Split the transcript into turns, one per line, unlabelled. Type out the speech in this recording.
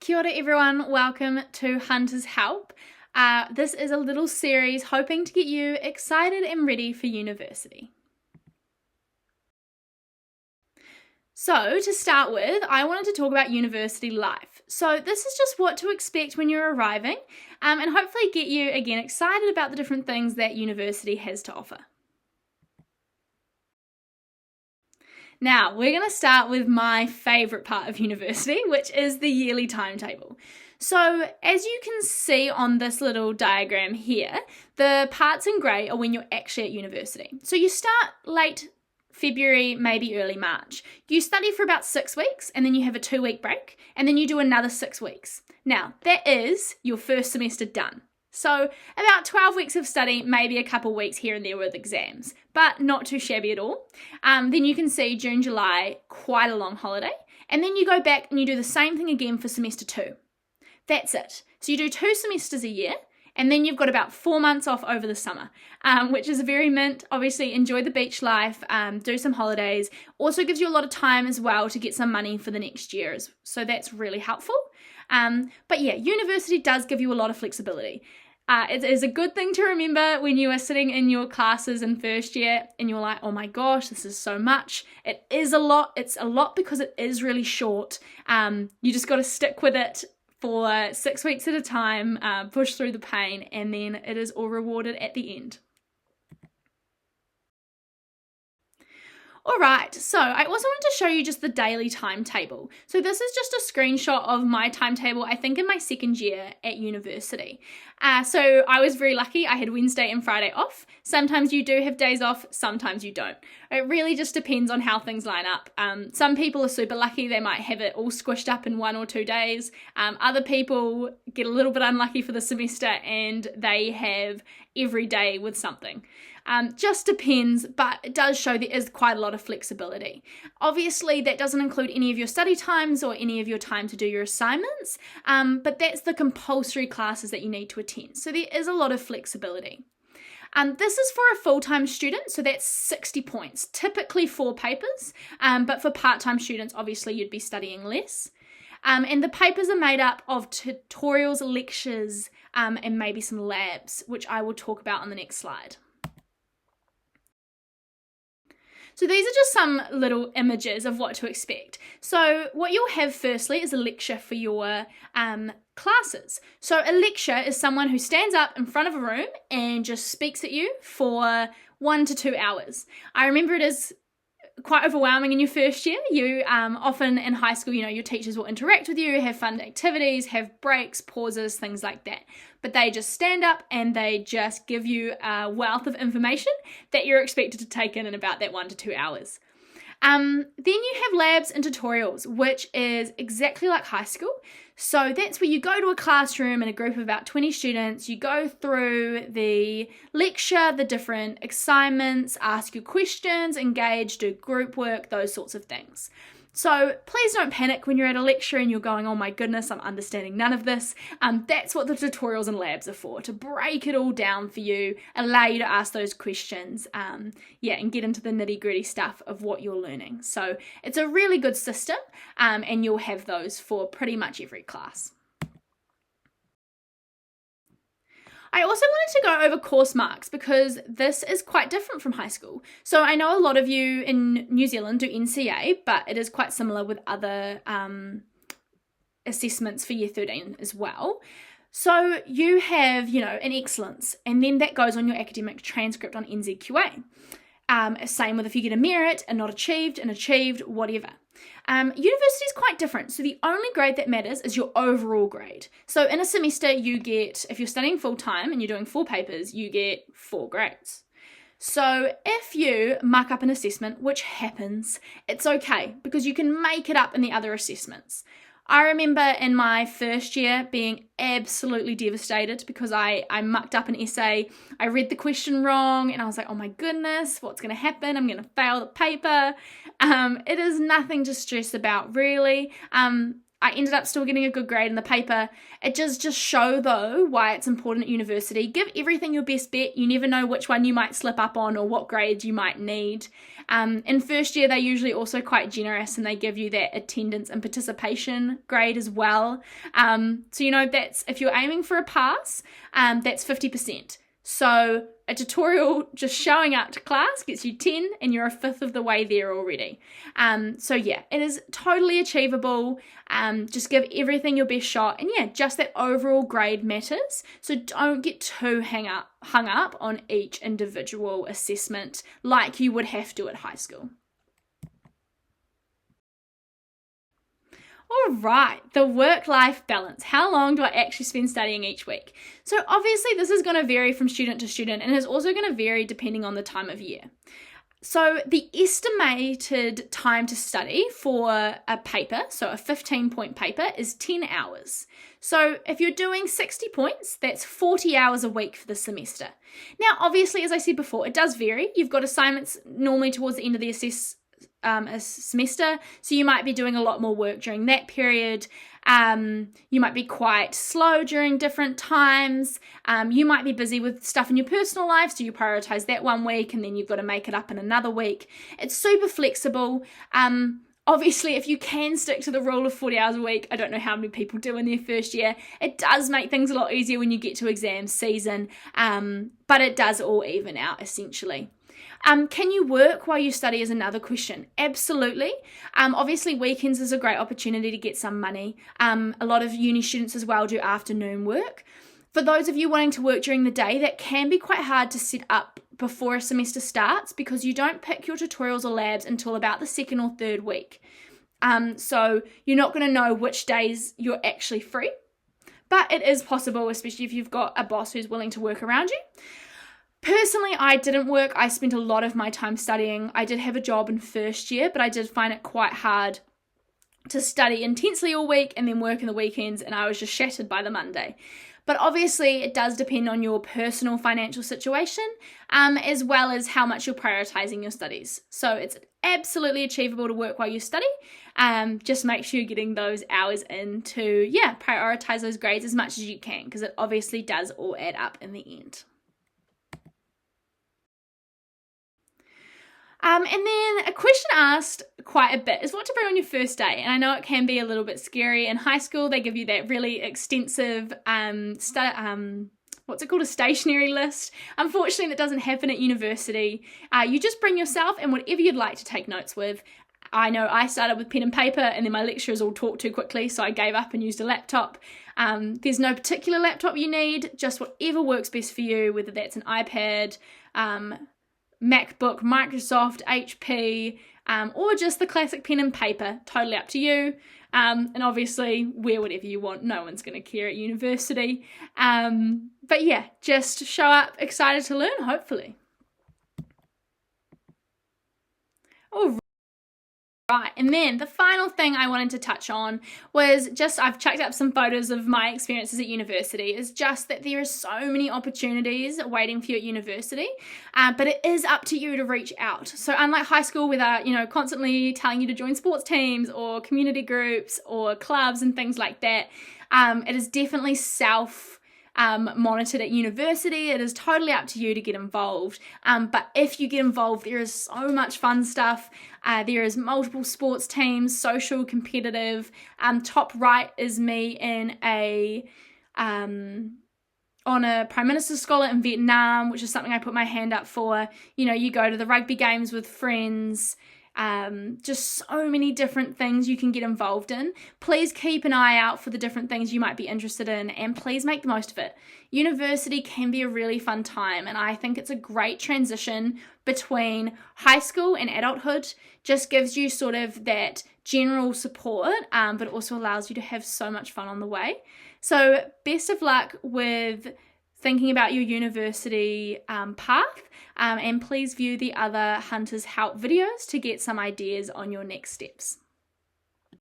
Kia ora everyone, welcome to Hunter's Help. This is a little series hoping to get you excited and ready for university. So to start with, I wanted to talk about university life. So this is just what to expect when you're arriving and hopefully get you again excited about the different things that university has to offer. Now, we're going to start with my favourite part of university, which is the yearly timetable. So, as you can see on this little diagram here, the parts in grey are when you're actually at university. So you start late February, maybe early March. You study for about 6 weeks, and then you have a 2-week break, and then you do another 6 weeks. Now, that is your first semester done. So about 12 weeks of study, maybe a couple weeks here and there with exams, but not too shabby at all. Then you can see June, July, quite a long holiday. And then you go back and you do the same thing again for semester 2. That's it. So you do 2 semesters a year, and then you've got about 4 months off over the summer, which is very mint. Obviously, enjoy the beach life, do some holidays. Also gives you a lot of time as well to get some money for the next year. So that's really helpful. But yeah, university does give you a lot of flexibility. It is a good thing to remember when you are sitting in your classes in first year and you're like, oh my gosh, this is so much. It is a lot. It's a lot because it is really short. You just got to stick with it for 6 weeks at a time, push through the pain, and then it is all rewarded at the end. Alright, so I also wanted to show you just the daily timetable. So this is just a screenshot of my timetable, I think in my second year at university. So I was very lucky, I had Wednesday and Friday off. Sometimes you do have days off, sometimes you don't. It really just depends on how things line up. Some people are super lucky, they might have it all squished up in 1 or 2 days. Other people get a little bit unlucky for the semester and they have every day with something. Just depends, but it does show there is quite a lot of flexibility. Obviously, that doesn't include any of your study times or any of your time to do your assignments, but that's the compulsory classes that you need to attend. So there is a lot of flexibility. This is for a full-time student, so that's 60 points, typically 4 papers, but for part-time students, obviously you'd be studying less. And the papers are made up of tutorials, lectures, and maybe some labs, which I will talk about on the next slide. So these are just some little images of what to expect. So what you'll have firstly is a lecture for your classes. So a lecture is someone who stands up in front of a room and just speaks at you for 1 to 2 hours. I remember it is quite overwhelming in your first year. You often in high school, your teachers will interact with you, have fun activities, have breaks, pauses, things like that. But they just stand up and they just give you a wealth of information that you're expected to take in about that 1 to 2 hours. Then you have labs and tutorials, which is exactly like high school. So that's where you go to a classroom in a group of about 20 students, you go through the lecture, the different assignments, ask your questions, engage, do group work, those sorts of things. So please don't panic when you're at a lecture and you're going, oh my goodness, I'm understanding none of this. That's what the tutorials and labs are for, to break it all down for you, allow you to ask those questions, and get into the nitty gritty stuff of what you're learning. So it's a really good system, and you'll have those for pretty much every class. I also wanted to go over course marks because this is quite different from high school. So I know a lot of you in New Zealand do NCA, but it is quite similar with other assessments for year 13 as well. So you have, an excellence, and then that goes on your academic transcript on NZQA. Same with if you get a merit, a not achieved, an achieved, whatever. University is quite different. So the only grade that matters is your overall grade. So in a semester you get, if you're studying full time and you're doing 4 papers, you get 4 grades. So if you muck up an assessment, which happens, it's okay because you can make it up in the other assessments. I remember in my first year being absolutely devastated because I mucked up an essay. I read the question wrong and I was like, oh my goodness, what's going to happen? I'm going to fail the paper. It is nothing to stress about really. I ended up still getting a good grade in the paper. It just show, though, why it's important at university. Give everything your best bet. You never know which one you might slip up on or what grades you might need. In first year, they're usually also quite generous, and they give you that attendance and participation grade as well. So, that's, if you're aiming for a pass, that's 50%. So a tutorial just showing up to class gets you 10, and you're a fifth of the way there already. So yeah, it is totally achievable. Just give everything your best shot, and yeah, just that overall grade matters. So don't get too hung up on each individual assessment like you would have to at high school. All right, the work-life balance. How long do I actually spend studying each week? So obviously this is going to vary from student to student, and is also going to vary depending on the time of year. So the estimated time to study for a paper, so a 15-point paper, is 10 hours. So if you're doing 60 points, that's 40 hours a week for the semester. Now, obviously, as I said before, it does vary. You've got assignments normally towards the end of the a semester, so you might be doing a lot more work during that period. You might be quite slow during different times. You might be busy with stuff in your personal life, so you prioritize that one week and then you've got to make it up in another week. It's super flexible. Obviously, if you can stick to the rule of 40 hours a week, I don't know how many people do in their first year. It does make things a lot easier when you get to exam season, but it does all even out essentially. Can you work while you study is another question. Absolutely. Obviously, weekends is a great opportunity to get some money. A lot of uni students as well do afternoon work. For those of you wanting to work during the day, that can be quite hard to set up before a semester starts because you don't pick your tutorials or labs until about the second or third week. So you're not going to know which days you're actually free. But it is possible, especially if you've got a boss who's willing to work around you. Personally, I didn't work. I spent a lot of my time studying. I did have a job in first year, but I did find it quite hard to study intensely all week and then work in the weekends, and I was just shattered by the Monday. But obviously, it does depend on your personal financial situation, as well as how much you're prioritizing your studies. So it's absolutely achievable to work while you study. Just make sure you're getting those hours in to, prioritize those grades as much as you can, because it obviously does all add up in the end. And then a question asked quite a bit is what to bring on your first day. And I know it can be a little bit scary. In high school, they give you that really extensive, a stationery list. Unfortunately, that doesn't happen at university. You just bring yourself and whatever you'd like to take notes with. I know I started with pen and paper, and then my lecturers all talked too quickly, so I gave up and used a laptop. There's no particular laptop you need, just whatever works best for you, whether that's an iPad, MacBook, Microsoft, HP, or just the classic pen and paper. Totally up to you. And obviously wear whatever you want. No one's going to care at university. But yeah, just show up excited to learn, hopefully. All right, and then the final thing I wanted to touch on was I've chucked up some photos of my experiences at university, is just that there are so many opportunities waiting for you at university, but it is up to you to reach out. So unlike high school where they're, constantly telling you to join sports teams or community groups or clubs and things like that, it is definitely monitored at university. It is totally up to you to get involved. But if you get involved, there is so much fun stuff. There is multiple sports teams, social, competitive. Top right is me on a Prime Minister's Scholar in Vietnam, which is something I put my hand up for. You go to the rugby games with friends. Just so many different things you can get involved in. Please keep an eye out for the different things you might be interested in, and please make the most of it. University can be a really fun time, and I think it's a great transition between high school and adulthood. Just gives you sort of that general support, but it also allows you to have so much fun on the way. So best of luck with thinking about your university path, and please view the other Hunter's Help videos to get some ideas on your next steps.